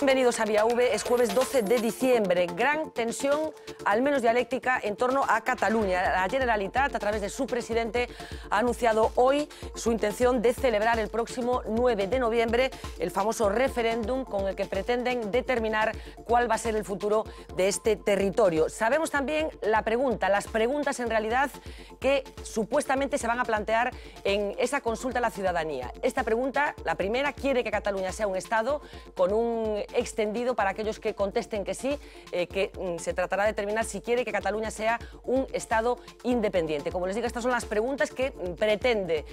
Bienvenidos a Vía V, es jueves 12 de diciembre. Gran tensión, al menos dialéctica, en torno a Cataluña. La Generalitat, a través de su presidente, ha anunciado hoy su intención de celebrar el próximo 9 de noviembre el famoso referéndum con el que pretenden determinar cuál va a ser el futuro de este territorio. Sabemos también las preguntas en realidad que supuestamente se van a plantear en esa consulta a la ciudadanía. Esta pregunta, la primera, quiere que Cataluña sea un Estado con un extendido para aquellos que contesten que sí, que se tratará de determinar si quiere que Cataluña sea un Estado independiente. Como les digo, estas son las preguntas que pretende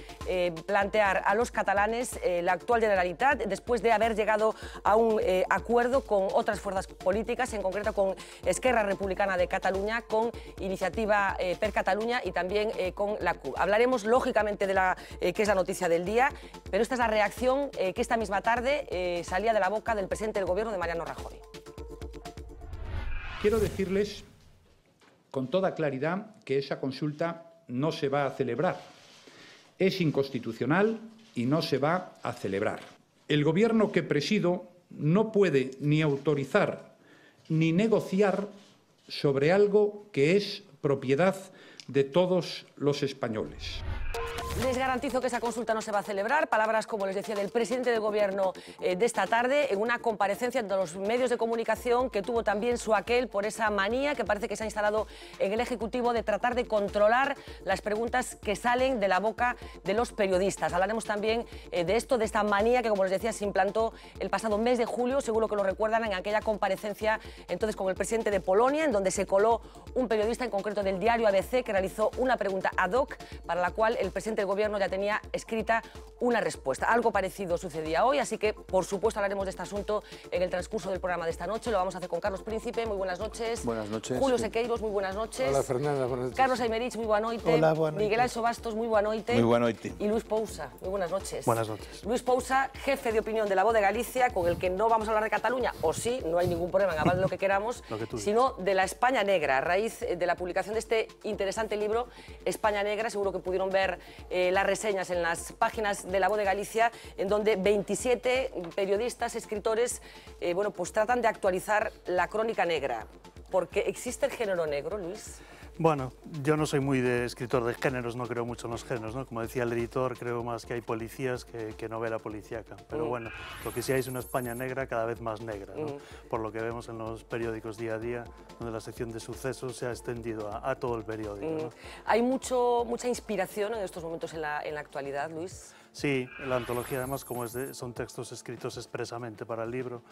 plantear a los catalanes la actual Generalitat después de haber llegado a un acuerdo con otras fuerzas políticas, en concreto con Esquerra Republicana de Cataluña, con Iniciativa per Catalunya y también con la CUP. Hablaremos lógicamente de que es la noticia del día, pero esta es la reacción que esta misma tarde salía de la boca del presidente del Gobierno, de Mariano Rajoy. Quiero decirles con toda claridad que esa consulta no se va a celebrar. Es inconstitucional y no se va a celebrar. El Gobierno que presido no puede ni autorizar ni negociar sobre algo que es propiedad de todos los españoles. Les garantizo que esa consulta no se va a celebrar. Palabras, como les decía, del presidente del Gobierno de esta tarde en una comparecencia entre los medios de comunicación que tuvo también su aquel por esa manía que parece que se ha instalado en el Ejecutivo de tratar de controlar las preguntas que salen de la boca de los periodistas. Hablaremos también de esto, de esta manía que, como les decía, se implantó el pasado mes de julio, seguro que lo recuerdan, en aquella comparecencia entonces con el presidente de Polonia, en donde se coló un periodista, en concreto del diario ABC, que realizó una pregunta ad hoc para la cual el presidente del Gobierno ya tenía escrita una respuesta. Algo parecido sucedía hoy, así que, por supuesto, hablaremos de este asunto en el transcurso del programa de esta noche. Lo vamos a hacer con Carlos Príncipe, muy buenas noches. Buenas noches. Julio Sequeiros, muy buenas noches. Hola, Fernanda, buenas noches. Carlos Aymerich, muy buena noite. Hola, buenas noches. Miguel Anxo Bastos, muy buena noite. Muy buena noite. Y Luis Pousa, muy buenas noches. Buenas noches. Luis Pousa, jefe de opinión de La Voz de Galicia, con el que no vamos a hablar de Cataluña, o sí, no hay ningún problema, en hablar de lo que queramos, sino de la España Negra, a raíz de la publicación de este interesante libro, España Negra. Seguro que pudieron ver las reseñas en las páginas de La Voz de Galicia, en donde 27 periodistas, escritores, bueno, pues tratan de actualizar la crónica negra. ¿Porque existe el género negro, Luis? Bueno, yo no soy muy de escritor de géneros, no creo mucho en los géneros, ¿no? Como decía el editor, creo más que hay policías que novela policíaca. Pero bueno, lo que sí hay es una España negra cada vez más negra, ¿no? Por lo que vemos en los periódicos día a día, donde la sección de sucesos se ha extendido a todo el periódico, ¿no? ¿Hay mucha inspiración en estos momentos en la actualidad, Luis? Sí, la antología además, como son textos escritos expresamente para el libro,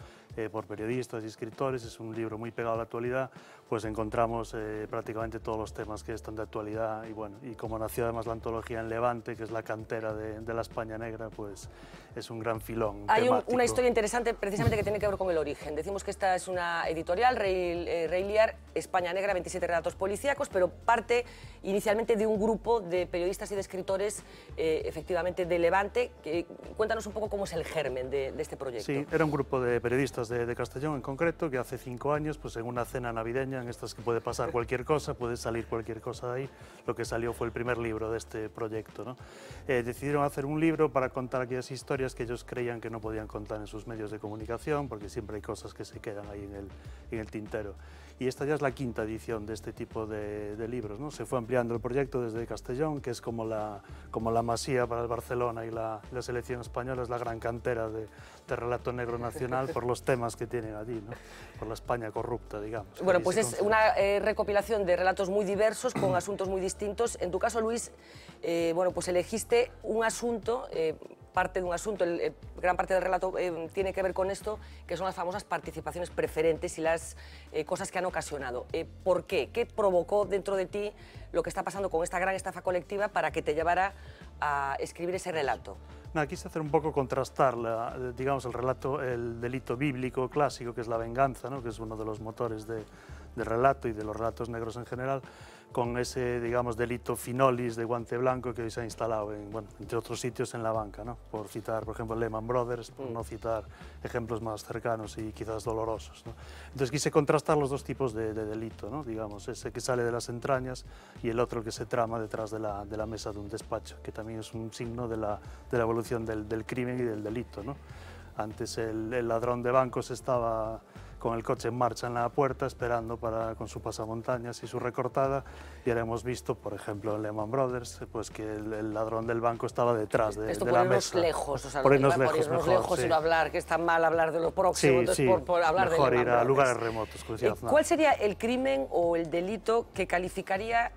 por periodistas y escritores, es un libro muy pegado a la actualidad, pues encontramos prácticamente todos los temas que están de actualidad y bueno, y como nació además la antología en Levante, que es la cantera de la España Negra, pues es un gran filón Hay temático. una historia interesante precisamente que tiene que ver con el origen. Decimos que esta es una editorial, Rey Liar, España Negra, 27 relatos policíacos, pero parte inicialmente de un grupo de periodistas y de escritores efectivamente de Levante. Cuéntanos un poco cómo es el germen de este proyecto. Sí, era un grupo de periodistas de Castellón en concreto, que hace 5 años, pues en una cena navideña, en estas que puede pasar cualquier cosa, puede salir cualquier cosa de ahí, lo que salió fue el primer libro de este proyecto, ¿no? Decidieron hacer un libro para contar aquellas historias que ellos creían que no podían contar en sus medios de comunicación, porque siempre hay cosas que se quedan ahí en el tintero. Y esta ya es la 5ª edición de este tipo de libros, ¿no? Se fue ampliando el proyecto desde Castellón, que es como la Masía para el Barcelona y la selección española, es la gran cantera de relato negro nacional por los temas que tienen allí, ¿no? Por la España corrupta, digamos. Bueno, pues es una recopilación de relatos muy diversos, con asuntos muy distintos. En tu caso, Luis, bueno, pues elegiste un asunto, parte de un asunto, gran parte del relato tiene que ver con esto, que son las famosas participaciones preferentes y las cosas que han ocasionado. ¿Por qué? ¿Qué provocó dentro de ti lo que está pasando con esta gran estafa colectiva para que te llevara a escribir ese relato? No, quise hacer un poco contrastar, digamos, el delito bíblico clásico, que es la venganza, ¿no? Que es uno de los motores del relato y de los relatos negros en general, con ese, digamos, delito finolis de guante blanco que hoy se ha instalado, entre otros sitios, en la banca, ¿no? Por citar, por ejemplo, Lehman Brothers, por no citar ejemplos más cercanos y quizás dolorosos, ¿no? Entonces quise contrastar los dos tipos de delito, ¿no? Digamos, ese que sale de las entrañas y el otro que se trama detrás de la mesa de un despacho, que también es un signo de la evolución del crimen y del delito, ¿no? Antes el ladrón de bancos estaba con el coche en marcha en la puerta, esperando con su pasamontañas y su recortada, y ahora hemos visto, por ejemplo, en Lehman Brothers, pues que el ladrón del banco estaba detrás de la mesa. Lejos, o sea, por irnos lejos, y no hablar, que está mal hablar de lo próximo, entonces por hablar de Lehman Brothers. Mejor ir a lugares remotos. ¿Cuál sería el crimen o el delito que calificaría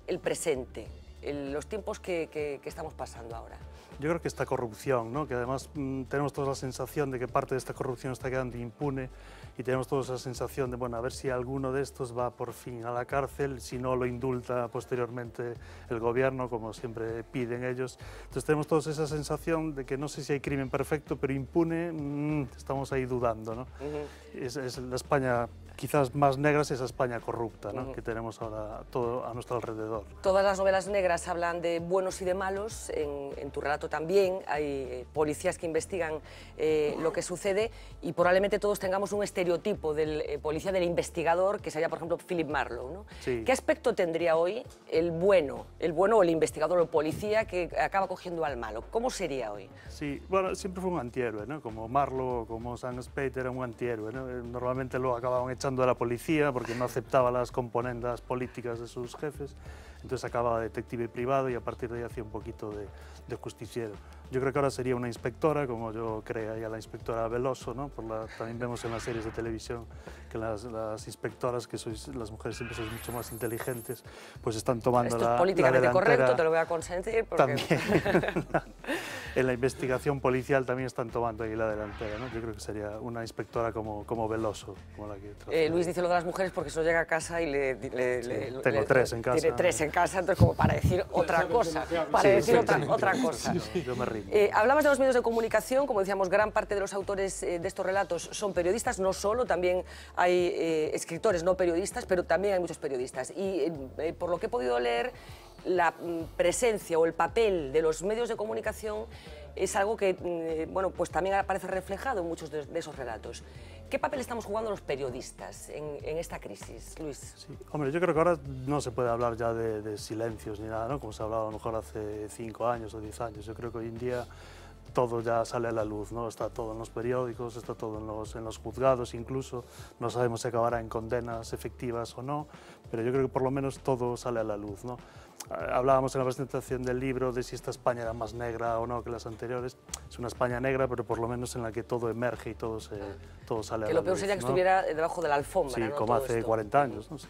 el presente, los tiempos que estamos pasando ahora? Yo creo que esta corrupción, ¿no? Que además tenemos toda la sensación de que parte de esta corrupción está quedando impune, y tenemos toda esa sensación de, bueno, a ver si alguno de estos va por fin a la cárcel, si no lo indulta posteriormente el gobierno, como siempre piden ellos. Entonces tenemos toda esa sensación de que no sé si hay crimen perfecto, pero impune, estamos ahí dudando, ¿no? Es la España quizás más negra, es esa España corrupta, ¿no? Que tenemos ahora todo a nuestro alrededor. Todas las novelas negras hablan de buenos y de malos, en tu relato también hay policías que investigan lo que sucede, y probablemente todos tengamos un estereotipo del policía, del investigador, que sería, por ejemplo, Philip Marlowe, ¿no? Sí. ¿Qué aspecto tendría hoy el bueno o el investigador o el policía que acaba cogiendo al malo? ¿Cómo sería hoy? Sí, bueno, siempre fue un antihéroe, ¿no? Como Marlowe, como Sam Spade, era un antihéroe, ¿no? Normalmente lo acababan echando de la policía porque no aceptaba las componendas políticas de sus jefes, entonces acababa detective privado y a partir de ahí hacía un poquito de justiciero. Yo creo que ahora sería una inspectora, como yo creía la inspectora Veloso, ¿no? También vemos en las series de televisión que las inspectoras, que las mujeres siempre sois mucho más inteligentes, pues están tomando Esto es políticamente correcto, te lo voy a consentir. Porque... También, en la investigación policial también están tomando ahí la delantera, ¿no? Yo creo que sería una inspectora como Veloso. Como la que Luis dice lo de las mujeres porque solo llega a casa y tengo tres en casa. Tiene tres en casa, entonces como para decir otra cosa. Para decir otra cosa. Yo me rindo. Hablabas de los medios de comunicación, como decíamos, gran parte de los autores de estos relatos son periodistas, no solo, también hay escritores no periodistas, pero también hay muchos periodistas. Y por lo que he podido leer, la presencia o el papel de los medios de comunicación es algo que bueno, pues también aparece reflejado en muchos de esos relatos. ¿Qué papel estamos jugando los periodistas en esta crisis, Luis? Sí. Hombre, yo creo que ahora no se puede hablar ya de silencios ni nada, ¿no? Como se hablaba a lo mejor hace 5 años o 10 años. Yo creo que hoy en día todo ya sale a la luz, ¿no? Está todo en los periódicos, está todo en los juzgados incluso. No sabemos si acabará en condenas efectivas o no, pero yo creo que por lo menos todo sale a la luz, ¿no? Hablábamos en la presentación del libro de si esta España era más negra o no que las anteriores. Es una España negra, pero por lo menos en la que todo emerge y todo sale a la luz. Que lo peor sería que estuviera debajo de la alfombra, sí, ¿no? Como hace 40 años, ¿no? Sí,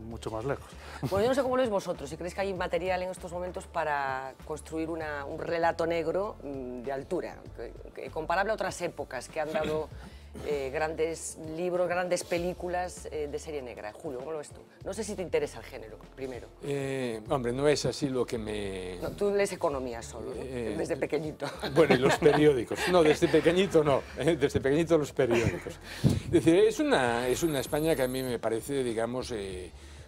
mucho más lejos. Bueno, yo no sé cómo lo veis vosotros, si creéis que hay material en estos momentos para construir un relato negro de altura, comparable a otras épocas que han dado grandes libros, grandes películas de serie negra. Julio, ¿cómo lo ves tú? No sé si te interesa el género, primero. Hombre, no es así lo que me... No, tú lees economía solo, ¿no? Desde pequeñito. Bueno, y los periódicos. No, desde pequeñito no, desde pequeñito los periódicos. Es decir, es una España que a mí me parece, digamos,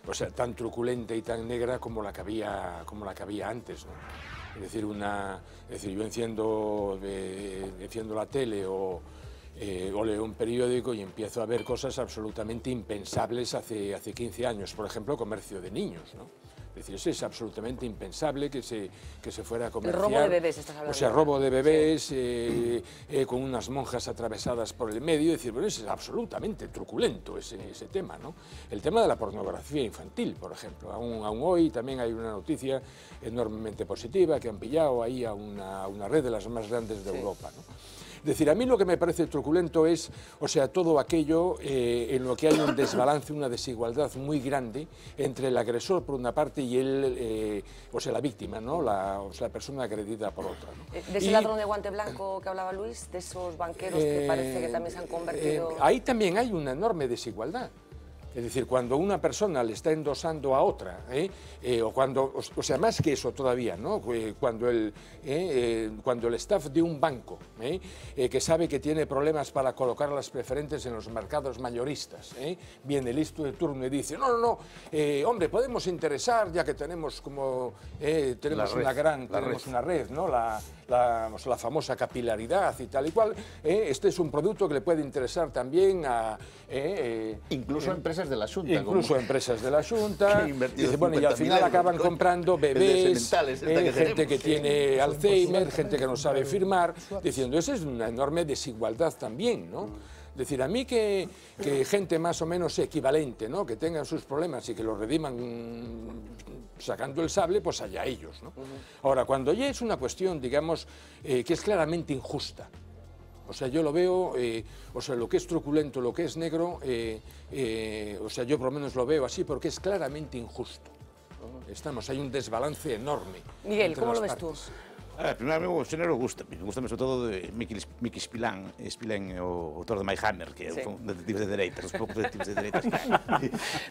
o sea, tan truculenta y tan negra como la que había antes, ¿no? Es decir, yo enciendo la tele o leo un periódico y empiezo a ver cosas absolutamente impensables hace 15 años. Por ejemplo, comercio de niños, ¿no? Es decir, eso es absolutamente impensable que se fuera a comerciar. El robo de bebés, estás hablando. O sea, robo de bebés, sí. Con unas monjas atravesadas por el medio. Es decir, bueno, es absolutamente truculento ese tema, ¿no? El tema de la pornografía infantil, por ejemplo. Aún hoy también hay una noticia enormemente positiva que han pillado ahí a una red de las más grandes de Europa, ¿no? Es decir, a mí lo que me parece truculento es, o sea, todo aquello en lo que hay un desbalance, una desigualdad muy grande entre el agresor por una parte y la víctima, ¿no? La persona agredida por otra, ¿no? De ese ladrón de guante blanco que hablaba Luis, de esos banqueros que parece que también se han convertido... Ahí también hay una enorme desigualdad. Es decir, cuando una persona le está endosando a otra, o sea, más que eso todavía, ¿no? Cuando el staff de un banco, que sabe que tiene problemas para colocar las preferentes en los mercados mayoristas, viene listo de turno y dice, no, hombre, podemos interesar, ya que tenemos tenemos una red, ¿no? La famosa capilaridad y tal y cual, este es un producto que le puede interesar también a... incluso a empresas empresas de la Xunta. Incluso empresas de la Xunta. Dice, bueno, y al final 50.000 acaban euros, comprando el de bebés, sementales, gente que tiene Alzheimer, gente que no sabe firmar, diciendo, eso es una enorme desigualdad también, ¿no? Es decir, a mí que gente más o menos equivalente, ¿no? Que tengan sus problemas y que los rediman sacando el sable, pues allá ellos, ¿no? Ahora, cuando ya es una cuestión, digamos, que es claramente injusta, o sea, yo lo veo, o sea, lo que es truculento, lo que es negro, o sea, yo por lo menos lo veo así porque es claramente injusto. Hay un desbalance enorme. Miguel, ¿cómo lo ves tú? Primeiro, o xénero gustame sobre todo de Miki Spillane, o autor de My Hammer, que é un detective de dereitas, os poucos detectives de dereitas.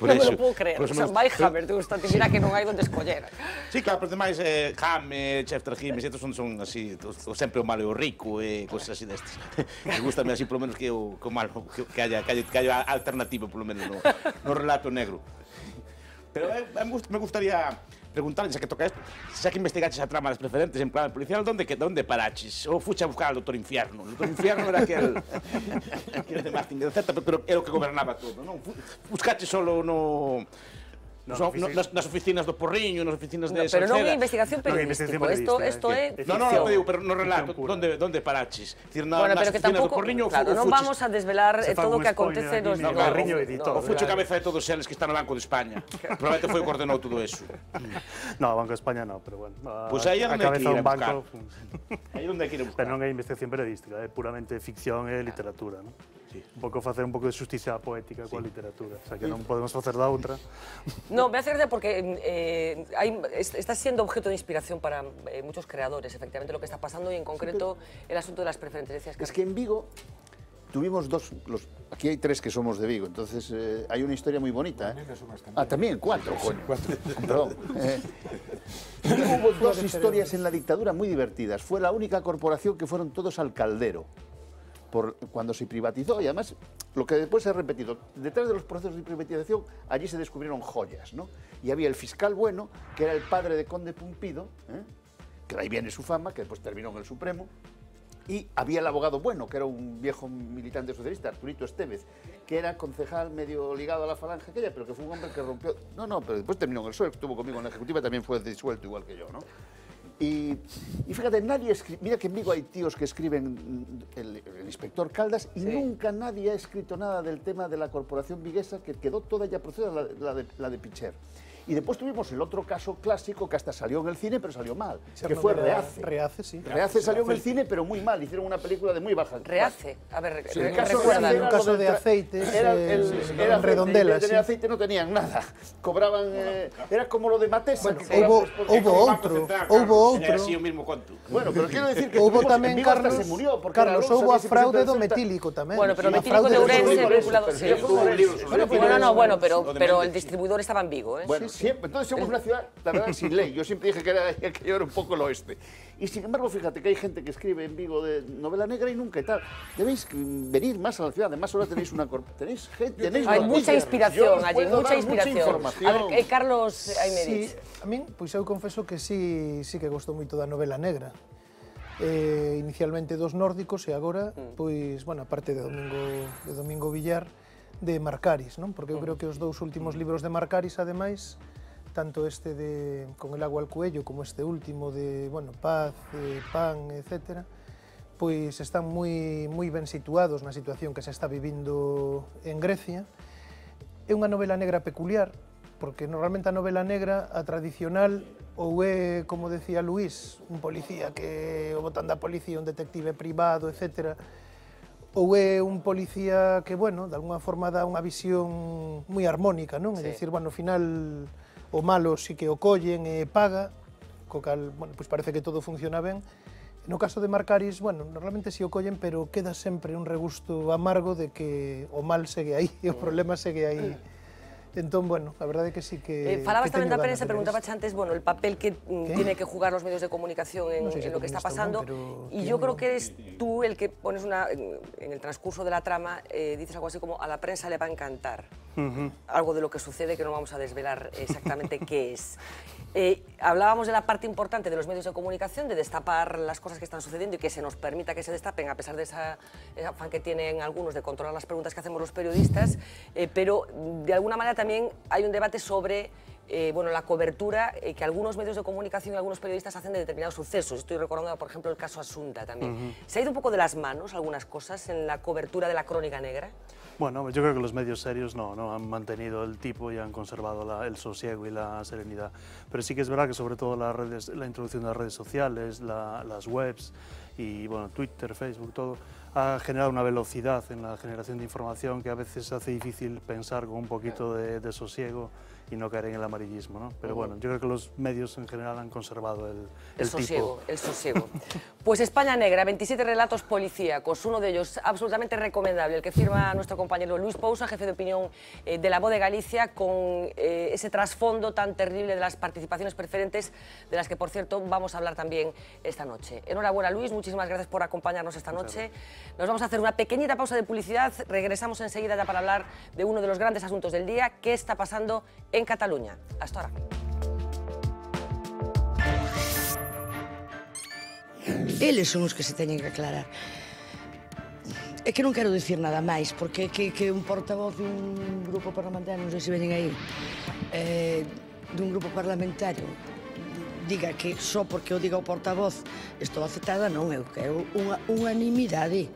Non me lo puedo creer, o sea, My Hammer, te gusta, mira que non hai donde escoller. Sí, claro, pero demais, Hammer, Chester Himes, estos son así, sempre o malo e o rico, e cosas así destes. Me gustame así, polo menos, que o malo, que haya alternativa, polo menos, no relato negro. Pero me gustaría preguntarle, xa que toca isto, xa que investigaches a trama das preferentes en plan policial, donde paraches? Ou fuche a buscar al Doctor Infierno? O Doctor Infierno era aquel de Martin de Z, pero era o que gobernaba todo, non? Buscaches solo nas oficinas do Porriño, nas oficinas de Pero non é Salceda. investigación periodístico, isto é ficción. No, pero no relato, donde paraches? Bueno, pero que tampouco, claro, non vamos a desvelar todo o que acontece nos... No, Carriño editor. O fucho cabeza de todos eles que están no Banco de España. Probablemente foi o que ordenou todo eso. No, Banco de España no, pero bueno. Pois aí é onde hai que ir a buscar. Aí é onde hai que ir a buscar. Pero non é investigación periodística, é puramente ficción e literatura, non? Un pouco facer un pouco de xustiza poética coa literatura, o sea que non podemos facer da outra. No, me hace gracia porque está siendo objeto de inspiración para muchos creadores, efectivamente, lo que está pasando y en concreto el asunto de las preferencias. Es que en Vigo tuvimos aquí hay 3 que somos de Vigo, entonces hay una historia muy bonita. También 4, coño. Perdón. Hubo 2 historias en la dictadura muy divertidas. Fue la única corporación que fueron todos al caldero. Cuando se privatizó, y además lo que después se ha repetido, detrás de los procesos de privatización allí se descubrieron joyas, ¿no? Y había el fiscal bueno, que era el padre de Conde Pumpido, que de ahí viene su fama, que después terminó en el Supremo, y había el abogado bueno, que era un viejo militante socialista, Arturito Estevez, que era concejal medio ligado a la falange aquella, pero que fue un hombre que rompió... No, pero después terminó en el PSOE, estuvo conmigo en la Ejecutiva, también fue disuelto igual que yo, ¿no? Y fíjate, nadie escribe, mira que en Vigo hay tíos que escriben el inspector Caldas y nunca nadie ha escrito nada del tema de la corporación viguesa, que quedó toda ya procedida, la de Picher. Y después tuvimos el otro caso clásico que hasta salió en el cine, pero salió mal, que fue Reace. Reace, sí. Reace salió en el cine, pero muy mal, hicieron una película de muy baja. Reace, a ver, recuerda. En un caso de aceites, en Redondelas. De aceite no tenían nada, cobraban, era como lo de Matesa. Bueno, hubo outro. Era así o mismo conto. Bueno, pero quiero decir que hubo tamén, Carlos, se murió, porque Carlos, houbo a fraude do metílico tamén. Bueno, pero metílico de Ourense vinculado... Bueno, pero el distribuidor estaba en Vigo, ¿eh? Bueno, siempre, entonces somos una ciudad, la verdad, sin ley. Yo siempre dije que yo era un poco el oeste. Y sin embargo, fíjate que hay gente que escribe en Vigo de novela negra y nunca y tal. Debéis venir más a la ciudad, además ahora tenéis una... Tenéis hay mucha inspiración allí, mucha inspiración. A ver, Carlos Aymerich. Sí, a min, pois eu confeso que sí que gostou moito da novela negra. Inicialmente dos nórdicos e agora, pois, bueno, aparte de Domingo Villar, de Marcaris, non? Porque eu creo que os 2 últimos libros de Marcaris, ademais, tanto este de Con el agua al cuello como este último de, bueno, Paz, Pan, etc., pois están moi ben situados na situación que se está vivindo en Grecia. É unha novela negra peculiar, porque normalmente a novela negra, a tradicional, ou é, como decía Luís, un policía que o botan da policía, un detective privado, etc., ou é un policía que, bueno, de alguna forma dá unha visión moi armónica, non? É dicir, bueno, ao final o malo si que o collen e paga, co cal, bueno, pois parece que todo funciona ben. No caso de Marcaris, bueno, normalmente si o collen, pero queda sempre un regusto amargo de que o mal segue aí, e o problema segue aí. Entón, bueno, a verdade é que sí que... Falabas tamén da prensa, preguntabas antes, bueno, el papel que tiene que jugar los medios de comunicación en lo que está pasando, y yo creo que eres tú el que pones en el transcurso de la trama, dices algo así como, a la prensa le va a encantar. algo de lo que sucede que no vamos a desvelar exactamente qué es. Hablábamos de la parte importante de los medios de comunicación, de destapar las cosas que están sucediendo y que se nos permita que se destapen, a pesar de ese afán que tienen algunos de controlar las preguntas que hacemos los periodistas, pero de alguna manera también hay un debate sobre la cobertura que algunos medios de comunicación y algunos periodistas hacen de determinados sucesos. Estoy recordando, por ejemplo, el caso Asunta también. ¿Se ha ido un poco de las manos algunas cosas en la cobertura de la crónica negra? Bueno, yo creo que los medios serios no han mantenido el tipo y han conservado el sosiego y la serenidad. Pero sí que es verdad que sobre todo la introducción de las redes sociales, las webs y bueno, Twitter, Facebook, todo, ha generado una velocidad en la generación de información que a veces hace difícil pensar con un poquito de sosiego y no caer en el amarillismo, ¿no? Pero bueno, yo creo que los medios en general han conservado el sosiego, tipo. el sosiego. Pues España Negra, 27 relatos policíacos, uno de ellos absolutamente recomendable, el que firma nuestro compañero Luis Pousa, jefe de opinión de La Voz de Galicia, con ese trasfondo tan terrible de las participaciones preferentes, de las que, por cierto, vamos a hablar también esta noche. Enhorabuena, Luis, muchísimas gracias por acompañarnos esta noche. Nos vamos a hacer una pequeñita pausa de publicidad, regresamos enseguida ya para hablar de uno de los grandes asuntos del día, qué está pasando en Cataluña. Hasta ahora. Eles son os que se teñen que aclarar. É que non quero dicir nada máis, porque que un portavoz dun grupo parlamentario, non sei se veñen aí, dun grupo parlamentario, diga que só porque o diga o portavoz estou aceptada, non, eu quero unha unanimidade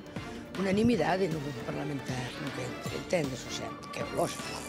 no grupo parlamentario, non que entendes, o sea, que é lógico.